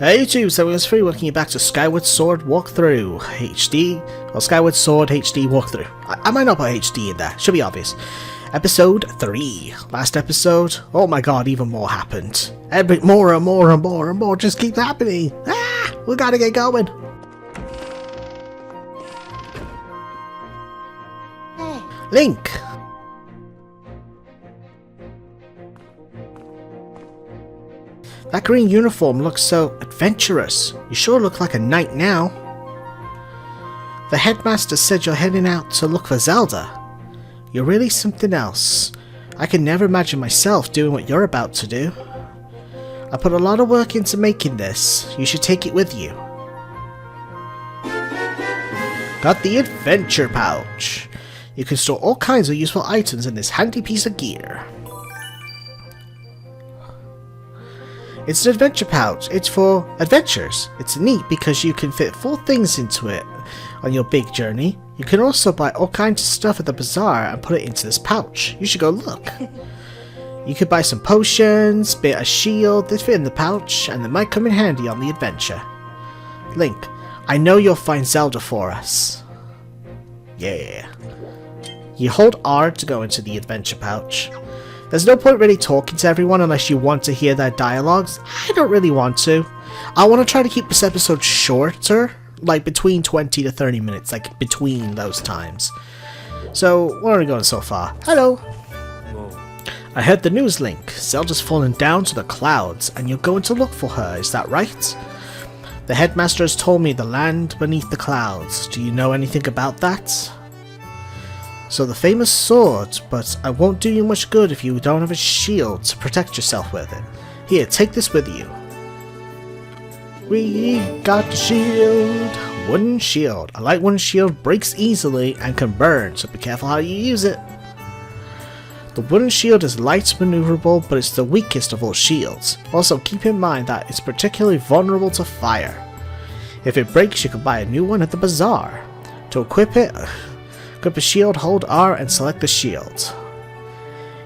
Hey YouTube, so it's free, welcome you back to Skyward Sword Walkthrough HD, or Skyward Sword HD Walkthrough. I might not put HD in there, should be obvious. Episode 3. Last episode, oh my god, even more happened. More and more and more and more just keeps happening. Ah, we gotta get going. Link! That green uniform looks so adventurous. You sure look like a knight now. The headmaster said you're heading out to look for Zelda. You're really something else. I can never imagine myself doing what you're about to do. I put a lot of work into making this. You should take it with you. Got the adventure pouch. You can store all kinds of useful items in this handy piece of gear. It's an adventure pouch. It's for adventures. It's neat because you can fit 4 things into it on your big journey. You can also buy all kinds of stuff at the bazaar and put it into this pouch. You should go look. You could buy some potions, a shield that fit in the pouch, and they might come in handy on the adventure. Link, I know you'll find Zelda for us. Yeah. You hold R to go into the adventure pouch. There's no point really talking to everyone unless you want to hear their dialogues. I don't really want to. I want to try to keep this episode shorter, like between 20 to 30 minutes, like between those times. So, where are we going so far? Hello! Whoa. I heard the news, Link. Zelda's fallen down to the clouds, and you're going to look for her, is that right? The headmaster has told me the land beneath the clouds. Do you know anything about that? So the famous sword, but I won't do you much good if you don't have a shield to protect yourself with it. Here, take this with you. We got the shield. Wooden shield. A light wooden shield breaks easily and can burn, so be careful how you use it. The wooden shield is light maneuverable, but it's the weakest of all shields. Also, keep in mind that it's particularly vulnerable to fire. If it breaks, you can buy a new one at the bazaar. To equip it, equip a shield, hold R and select the shield.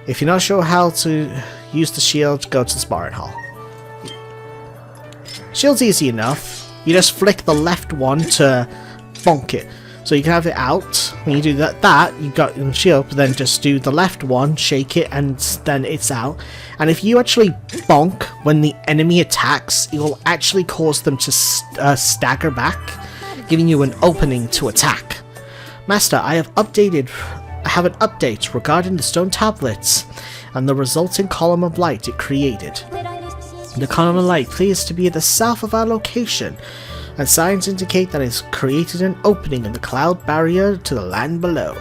If you're not sure how to use the shield, go to the sparring hall. Shield's easy enough. You just flick the left one to bonk it. So you can have it out. When you do that you got your shield, but then just do the left one, shake it, and then it's out. And if you actually bonk when the enemy attacks, it will actually cause them to stagger back, giving you an opening to attack. Master, I have an update regarding the stone tablets and the resulting column of light it created. The column of light appears to be at the south of our location, and signs indicate that it's created an opening in the cloud barrier to the land below.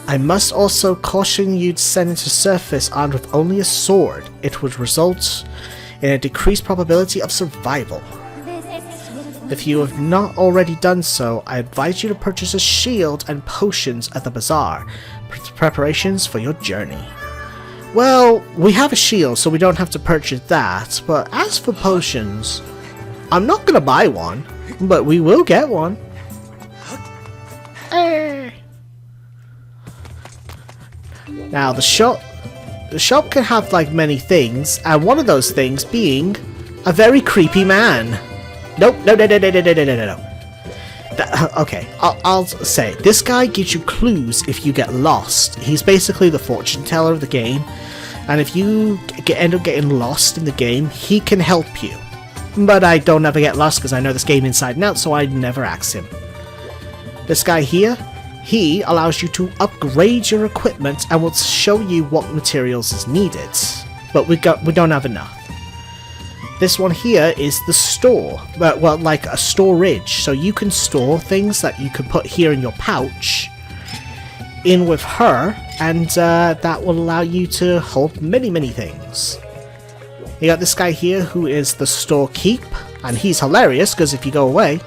I must also caution you to send into surface armed with only a sword. It would result in a decreased probability of survival. If you have not already done so, I advise you to purchase a shield and potions at the bazaar. Preparations for your journey. Well, we have a shield, so we don't have to purchase that, but as for potions, I'm not gonna buy one, but we will get one. Now, the shop can have like many things, and one of those things being a very creepy man. Nope, no. Okay, I'll say, this guy gives you clues if you get lost. He's basically the fortune teller of the game, and if you end up getting lost in the game, he can help you. But I don't ever get lost because I know this game inside and out, so I never ask him. This guy here, he allows you to upgrade your equipment and will show you what materials is needed, but we don't have enough. This one here is the store, well, like a storage, so you can store things that you can put here in your pouch in with her, and that will allow you to hold many things. You got this guy here who is the storekeep, and he's hilarious because if you go away,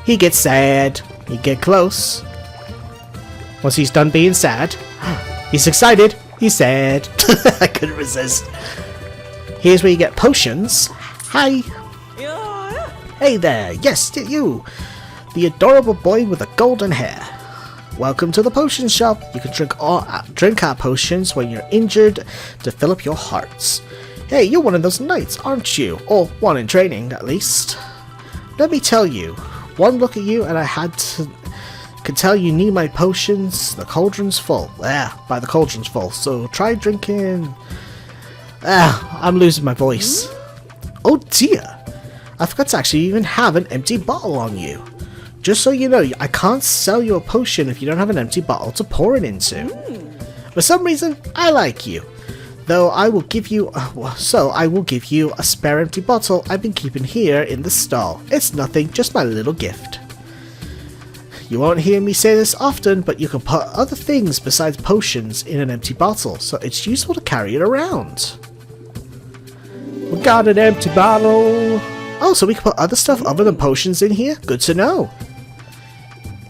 he gets sad. You get close. Once he's done being sad, he's excited, he's sad. I couldn't resist. Here's where you get potions. Hi! Hey there, yes, you! The adorable boy with the golden hair. Welcome to the potion shop. You can drink our potions when you're injured to fill up your hearts. Hey, you're one of those knights, aren't you? Or one in training, at least. Let me tell you, one look at you and I could tell you need my potions. The cauldron's full. By the cauldron's full. So try drinking. I'm losing my voice. Oh dear. I forgot to actually even have an empty bottle on you. Just so you know, I can't sell you a potion if you don't have an empty bottle to pour it into. For some reason, I like you. Though I will give you, I will give you a spare empty bottle I've been keeping here in the stall. It's nothing, just my little gift. You won't hear me say this often, but you can put other things besides potions in an empty bottle, so it's useful to carry it around. We got an empty bottle. Oh, so we can put other stuff other than potions in here? Good to know.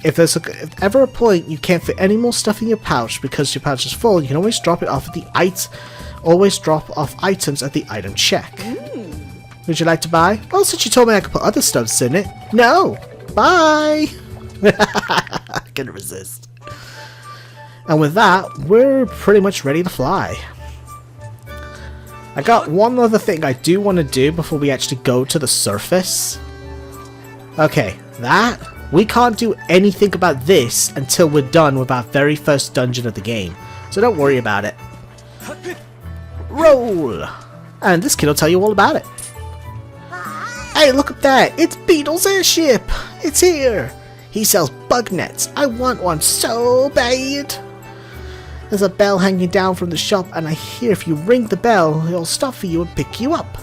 If there's ever a point you can't fit any more stuff in your pouch because your pouch is full, you can always drop it off at the items at the item check. Would you like to buy? Well, since you told me I could put other stuffs in it. No. Bye. I couldn't resist. And with that, we're pretty much ready to fly. I got one other thing I do want to do before we actually go to the surface. Okay, we can't do anything about this until we're done with our very first dungeon of the game. So don't worry about it. Roll! And this kid will tell you all about it. Hey, look up there! It's Beetle's airship! It's here! He sells bug nets. I want one so bad. There's a bell hanging down from the shop, and I hear if you ring the bell, he'll stop for you and pick you up.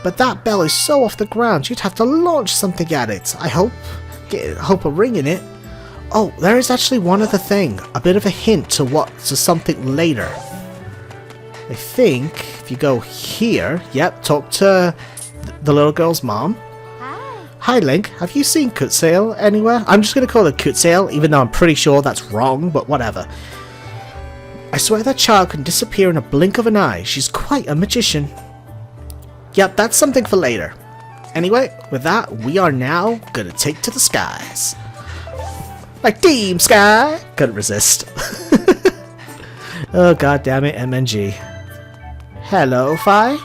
But that bell is so off the ground, you'd have to launch something at it. I hope a ring in it. Oh, there is actually one other thing. A bit of a hint to something later. I think if you go here, yep, talk to the little girl's mom. Hi Link, have you seen Kutzale anywhere? I'm just going to call it Kutzale, even though I'm pretty sure that's wrong, but whatever. I swear that child can disappear in a blink of an eye. She's quite a magician. Yep, that's something for later. Anyway, with that, we are now going to take to the skies. Like Team Sky! Couldn't resist. Oh god damn it, MNG. Hello, Fi?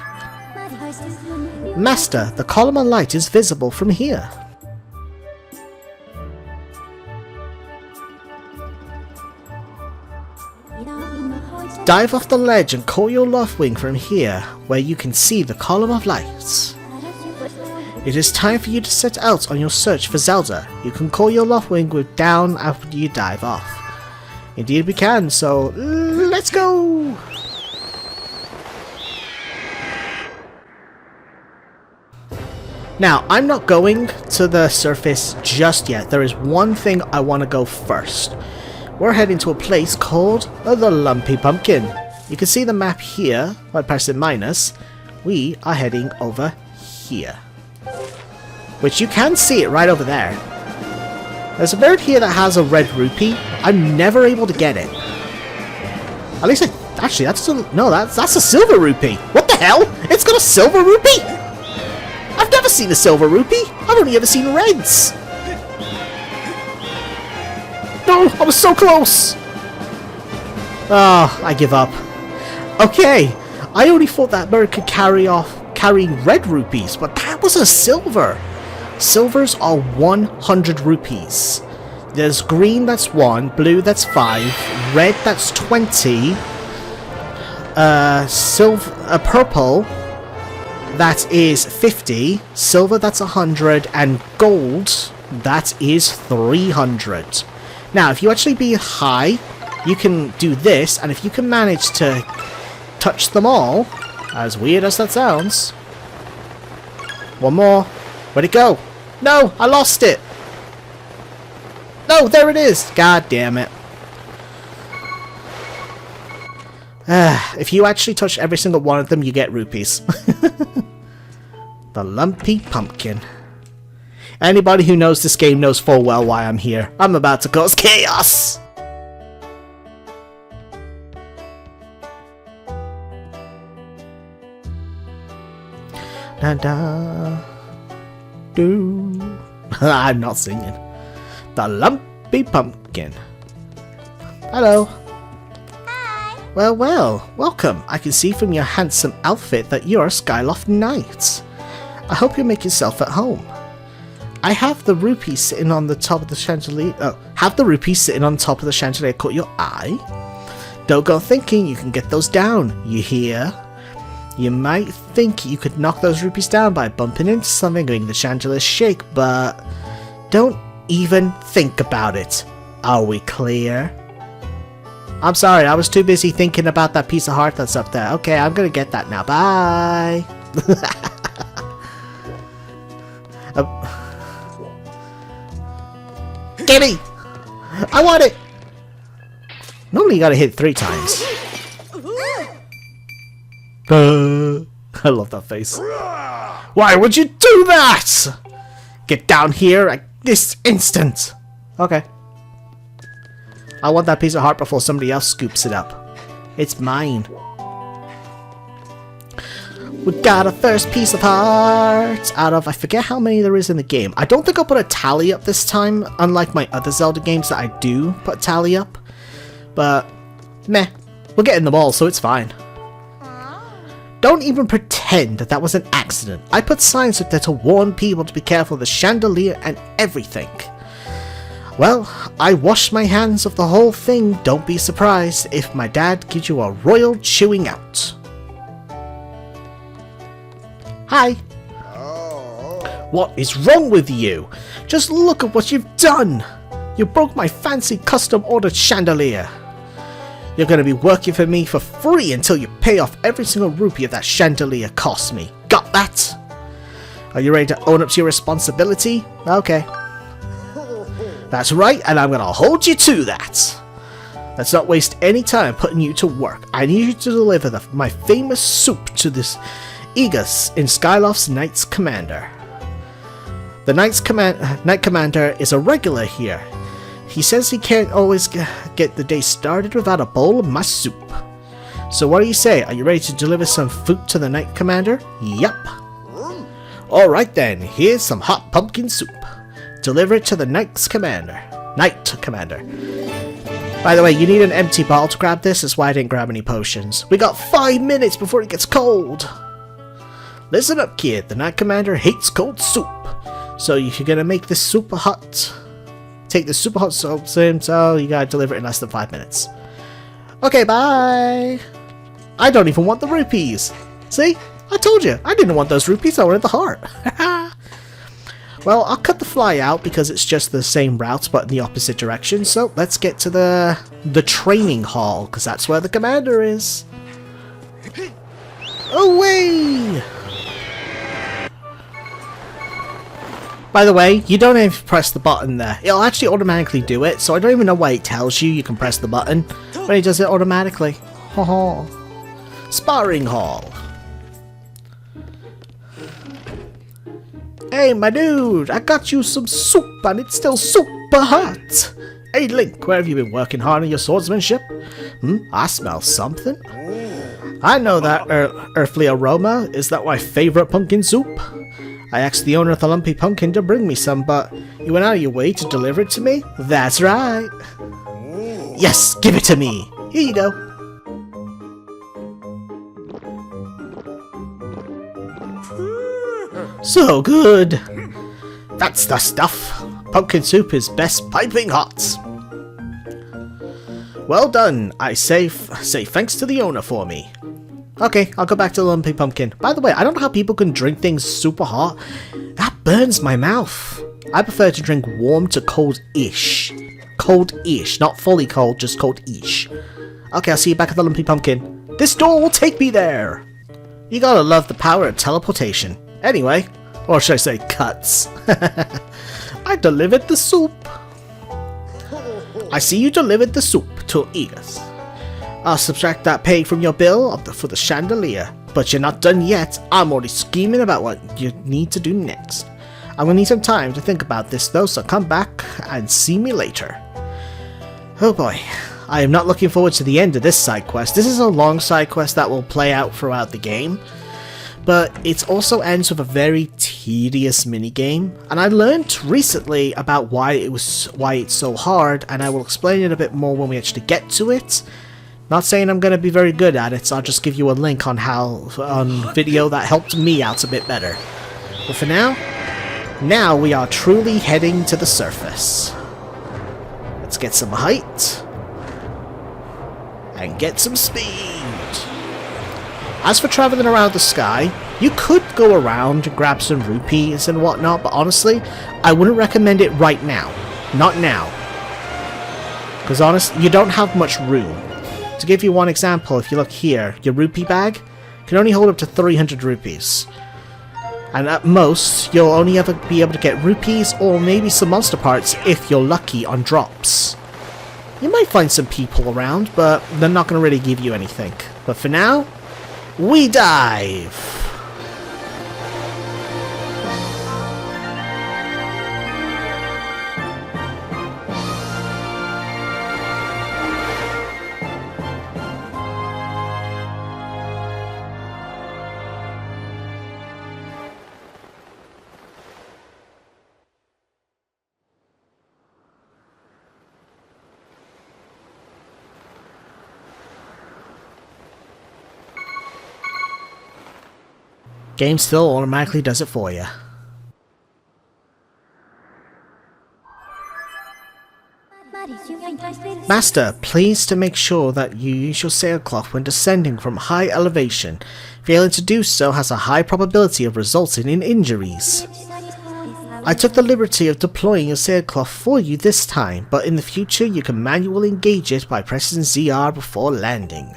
Master, the column of light is visible from here. Dive off the ledge and call your Loftwing from here, where you can see the column of light. It is time for you to set out on your search for Zelda. You can call your Loftwing down after you dive off. Indeed we can, so let's go! Now, I'm not going to the surface just yet. There is one thing I want to go first. We're heading to a place called the Lumpy Pumpkin. You can see the map here, by pressing minus. We are heading over here. Which you can see it right over there. There's a bird here that has a red rupee. I'm never able to get it. At least actually, that's a silver rupee. What the hell? It's got a silver rupee? I've never seen a silver rupee. I've only ever seen reds. No, I was so close. Oh, I give up. Okay, I only thought that bird could carry red rupees, but that was a silver. Silvers are 100 rupees. There's green, that's 1, blue, that's 5, red, that's 20, purple, that is 50, silver, that's 100, and gold, that is 300. Now, if you actually be high, you can do this, and if you can manage to touch them all, as weird as that sounds. One more. Where'd it go? No, I lost it. No, there it is. God damn it. If you actually touch every single one of them, you get rupees. The Lumpy Pumpkin. Anybody who knows this game knows full well why I'm here. I'm about to cause chaos! Da da do. I'm not singing. The Lumpy Pumpkin. Hello. Hi. Well, well, welcome. I can see from your handsome outfit that you're a Skyloft Knight. I hope you make yourself at home. I have the rupee sitting on the top of the chandelier. Oh, have the rupee sitting on top of the chandelier caught your eye? Don't go thinking you can get those down, you hear? You might think you could knock those rupees down by bumping into something, making the chandelier shake, but don't even think about it. Are we clear? I'm sorry, I was too busy thinking about that piece of heart that's up there. Okay, I'm gonna get that now. Bye! Gimme! I want it! Normally you gotta hit 3 times. I love that face. Why would you do that? Get down here at this instant! Okay. I want that piece of heart before somebody else scoops it up. It's mine. We got a first piece of heart out of, I forget how many there is in the game. I don't think I'll put a tally up this time, unlike my other Zelda games that I do put a tally up. But, meh, we're getting them all, so it's fine. Don't even pretend that was an accident. I put signs up there to warn people to be careful of the chandelier and everything. Well, I washed my hands of the whole thing. Don't be surprised if my dad gives you a royal chewing out. Hi. What is wrong with you? Just look at what you've done. You broke my fancy custom-ordered chandelier. You're going to be working for me for free until you pay off every single rupee that chandelier cost me. Got that? Are you ready to own up to your responsibility? Okay. That's right, and I'm going to hold you to that. Let's not waste any time putting you to work. I need you to deliver my famous soup to this Aegus in Skyloft's Knights Commander. The Knight Commander is a regular here. He says he can't always get the day started without a bowl of my soup. So what do you say? Are you ready to deliver some food to the Knight Commander? Yup. Alright then, here's some hot pumpkin soup. Deliver it to the Knight Commander. By the way, you need an empty bottle to grab this, that's why I didn't grab any potions. We got 5 minutes before it gets cold. Listen up, kid. The Knight Commander hates cold soup. So if you're gonna make this super hot, take this super hot soup, so you gotta deliver it in less than 5 minutes. Okay, bye. I don't even want the rupees. See? I told you. I didn't want those rupees. I wanted the heart. Well, I'll cut the fly out because it's just the same route but in the opposite direction. So let's get to the training hall because that's where the commander is. Away! By the way, you don't have to press the button there. It'll actually automatically do it, so I don't even know why it tells you can press the button, but it does it automatically. Sparring hall. Hey, my dude, I got you some soup, and it's still super hot. Hey, Link, where have you been working hard on your swordsmanship? I smell something. I know that earthly aroma. Is that my favorite pumpkin soup? I asked the owner of the Lumpy Pumpkin to bring me some, but you went out of your way to deliver it to me? That's right. Yes, give it to me. Here you go. So good. That's the stuff. Pumpkin soup is best piping hot. Well done. I say thanks to the owner for me. Okay, I'll go back to the Lumpy Pumpkin. By the way, I don't know how people can drink things super hot. That burns my mouth. I prefer to drink warm to cold-ish. Cold-ish, not fully cold, just cold-ish. Okay, I'll see you back at the Lumpy Pumpkin. This door will take me there. You gotta love the power of teleportation. Anyway, or should I say cuts. I delivered the soup. I see you delivered the soup to Aegus. I'll subtract that pay from your bill for the chandelier. But you're not done yet. I'm already scheming about what you need to do next. I'm gonna need some time to think about this though, so come back and see me later. Oh boy. I am not looking forward to the end of this side quest. This is a long side quest that will play out throughout the game. But it also ends with a very tedious minigame, and I learned recently about why it's so hard, and I will explain it a bit more when we actually get to it. Not saying I'm going to be very good at it, so I'll just give you a link on video that helped me out a bit better. But for now we are truly heading to the surface. Let's get some height and get some speed. As for traveling around the sky, you could go around and grab some rupees and whatnot, but honestly, I wouldn't recommend it right now. Not now. Because honestly, you don't have much room. To give you one example, if you look here, your rupee bag can only hold up to 300 rupees. And at most, you'll only ever be able to get rupees or maybe some monster parts if you're lucky on drops. You might find some people around, but they're not going to really give you anything. But for now, we dive! Game still automatically does it for you. Master, please to make sure that you use your sailcloth when descending from high elevation. Failing to do so has a high probability of resulting in injuries. I took the liberty of deploying your sailcloth for you this time, but in the future you can manually engage it by pressing ZR before landing.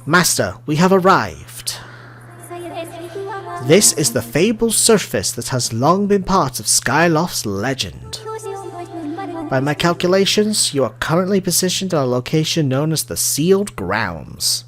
Master, we have arrived. This is the fabled surface that has long been part of Skyloft's legend. By my calculations, you are currently positioned at a location known as the Sealed Grounds.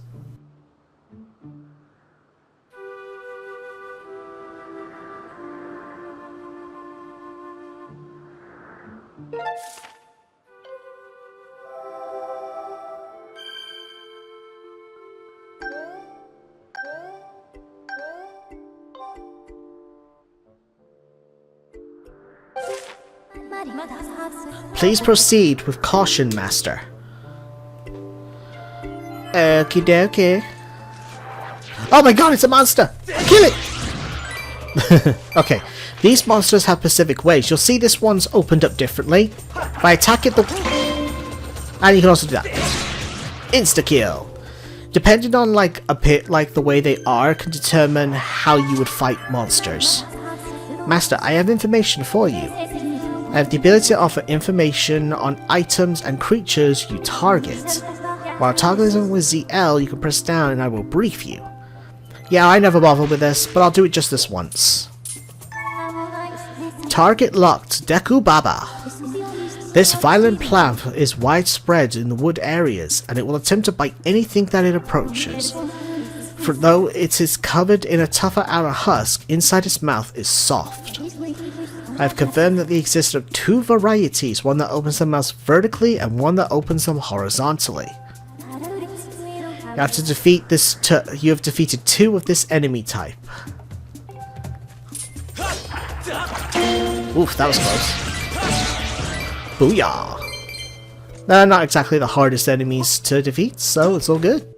Please proceed with caution, Master. Okie dokie. Oh my god, it's a monster! Kill it! Okay, these monsters have specific ways. You'll see this one's opened up differently. By attacking the... And you can also do that. Insta-kill. Depending on like a bit like the way they are can determine how you would fight monsters. Master, I have information for you. I have the ability to offer information on items and creatures you target. While targeting with ZL, you can press down and I will brief you. Yeah, I never bother with this, but I'll do it just this once. Target locked, Deku Baba. This violent plant is widespread in the wood areas, and it will attempt to bite anything that it approaches. For though it is covered in a tougher outer husk, inside its mouth is soft. I have confirmed that the existence of two varieties, one that opens the mouth vertically and one that opens them horizontally. You have to defeat this. You have defeated two of this enemy type. Oof, that was close. Booyah! They're not exactly the hardest enemies to defeat, so it's all good.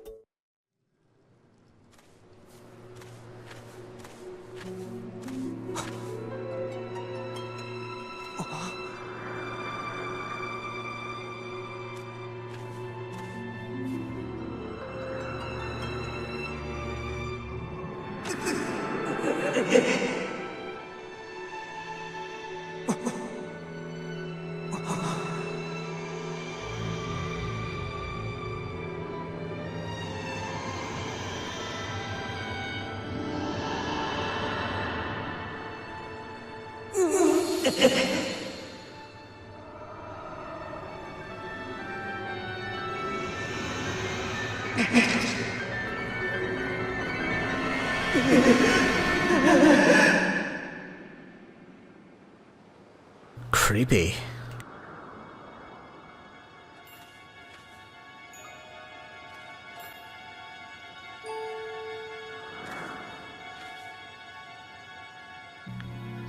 Creepy.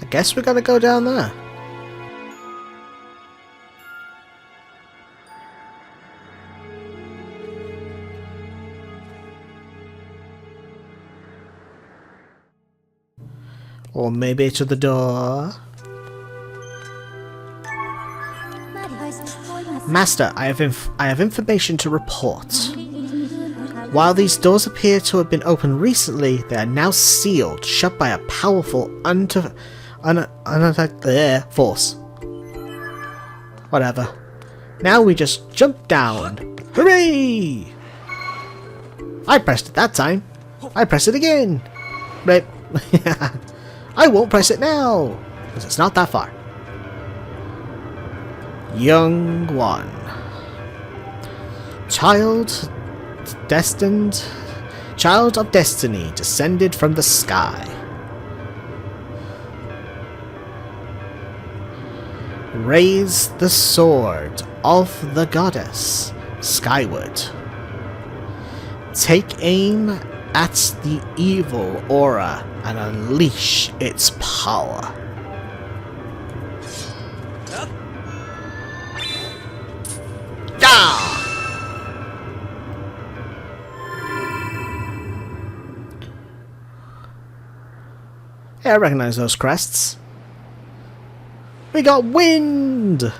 I guess we gotta go down there. Or maybe to the door. Master, I have information to report. While these doors appear to have been opened recently, they are now sealed, shut by a powerful force. Whatever. Now we just jump down. Hooray! I pressed it that time. I press it again. Right. I won't press it now, because it's not that far. Young one. Child of destiny descended from the sky. Raise the sword of the goddess Skyward. Take aim at the evil aura and unleash its power. Ah! Hey, I recognize those crests. We got wind!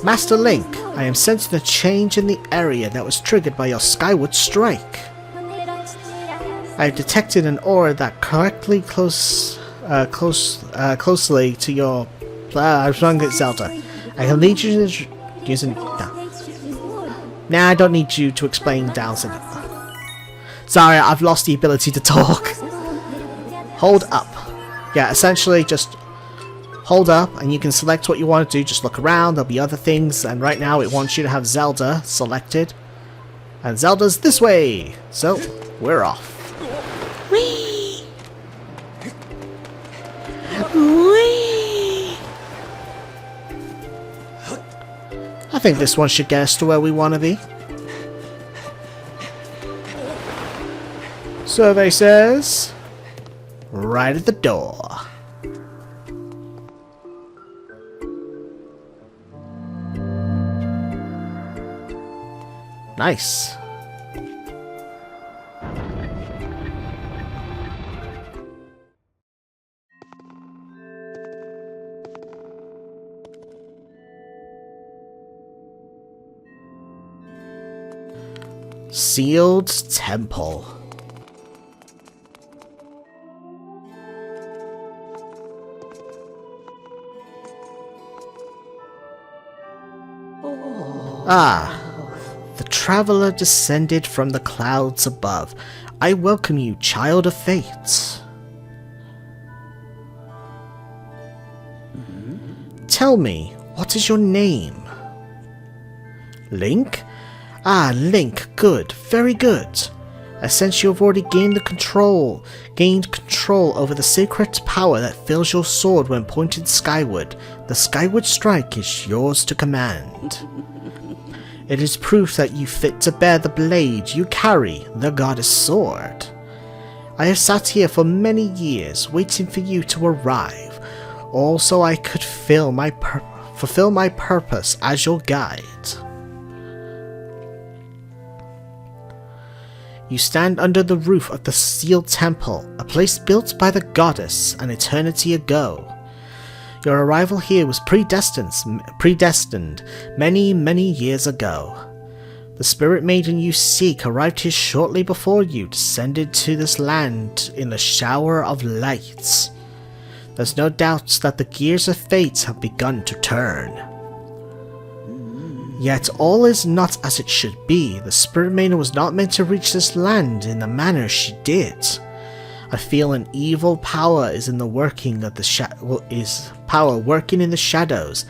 Master Link, I am sensing a change in the area that was triggered by your Skyward strike. I have detected an aura that correctly closely to your... I was wrong at Zelda. I can lead you using... Nah, I don't need you to explain down. Sorry, I've lost the ability to talk. Hold up. Yeah, essentially just hold up and you can select what you want to do. Just look around, there'll be other things, and right now it wants you to have Zelda selected. And Zelda's this way! So, we're off. Whee! Whee! I think this one should get us to where we want to be. Survey says... right at the door. Nice. Sealed Temple. Ah, the traveler descended from the clouds above. I welcome you, child of fate. Tell me, what is your name? Link? Ah, Link, good, very good. I sense you have already gained control over the sacred power that fills your sword when pointed skyward. The Skyward strike is yours to command. It is proof that you fit to bear the blade you carry, the goddess sword. I have sat here for many years, waiting for you to arrive, all so I could fulfill my purpose as your guide. You stand under the roof of the Sealed Temple, a place built by the goddess an eternity ago. Your arrival here was predestined many, many years ago. The spirit maiden you seek arrived here shortly before you descended to this land in the shower of lights. There's no doubt that the gears of fate have begun to turn. Yet all is not as it should be. The spirit maiden was not meant to reach this land in the manner she did. I feel an evil power is in the working of the power working in the shadows.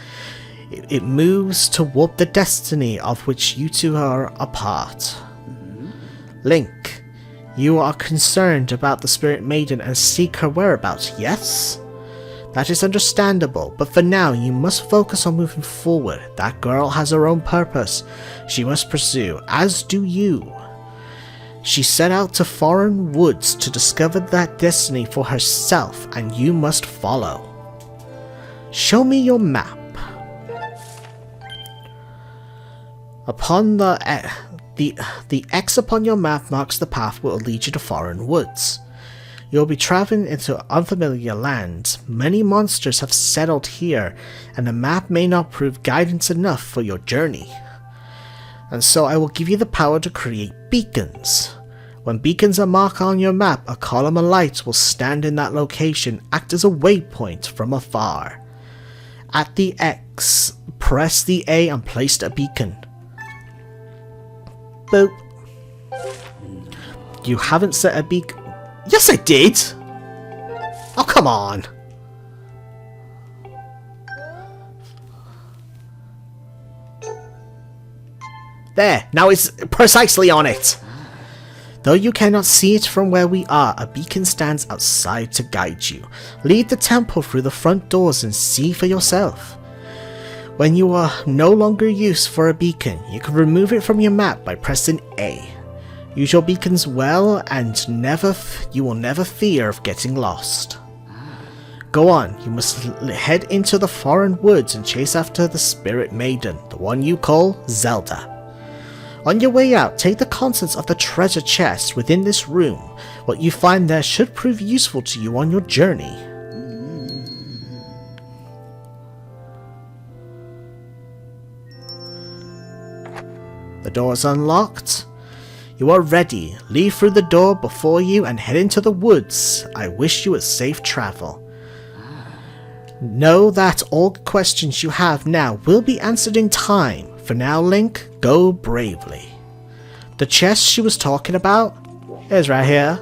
It moves to warp the destiny of which you two are a part. Link, you are concerned about the spirit maiden and seek her whereabouts, yes? That is understandable, but for now you must focus on moving forward. That girl has her own purpose she must pursue, as do you. She set out to foreign woods to discover that destiny for herself, and you must follow. Show me your map. Upon the The X upon your map marks the path that will lead you to foreign woods. You'll be traveling into unfamiliar lands. Many monsters have settled here, and the map may not prove guidance enough for your journey. And so I will give you the power to create beacons. When beacons are marked on your map, a column of lights will stand in that location, act as a waypoint from afar. At the X, press the A and place a beacon. Boop. You haven't set a beacon. Yes, I did! Oh, come on! There, now it's precisely on it! Though you cannot see it from where we are, a beacon stands outside to guide you. Lead the temple through the front doors and see for yourself. When you are no longer used for a beacon, you can remove it from your map by pressing A. Use your beacons well and you will never fear of getting lost. Go on, you must head into the foreign woods and chase after the spirit maiden, the one you call Zelda. On your way out, take the contents of the treasure chest within this room. What you find there should prove useful to you on your journey. The door is unlocked. You are ready. Leave through the door before you and head into the woods. I wish you a safe travel. Know that all questions you have now will be answered in time. For now, Link, go bravely. The chest she was talking about is right here.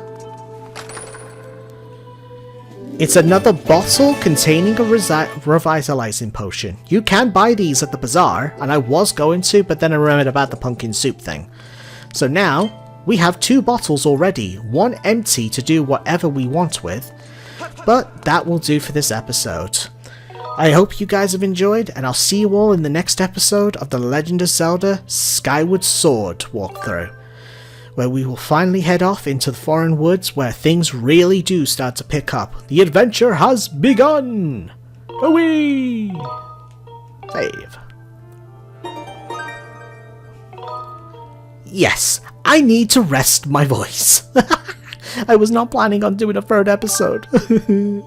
It's another bottle containing a revitalizing potion. You can buy these at the bazaar, and I was going to, but then I remembered about the pumpkin soup thing. So now, we have 2 bottles already, one empty to do whatever we want with, but that will do for this episode. I hope you guys have enjoyed, and I'll see you all in the next episode of The Legend of Zelda Skyward Sword walkthrough, where we will finally head off into the foreign woods where things really do start to pick up. The adventure has begun! Away! Save. Yes, I need to rest my voice. I was not planning on doing a 3rd episode.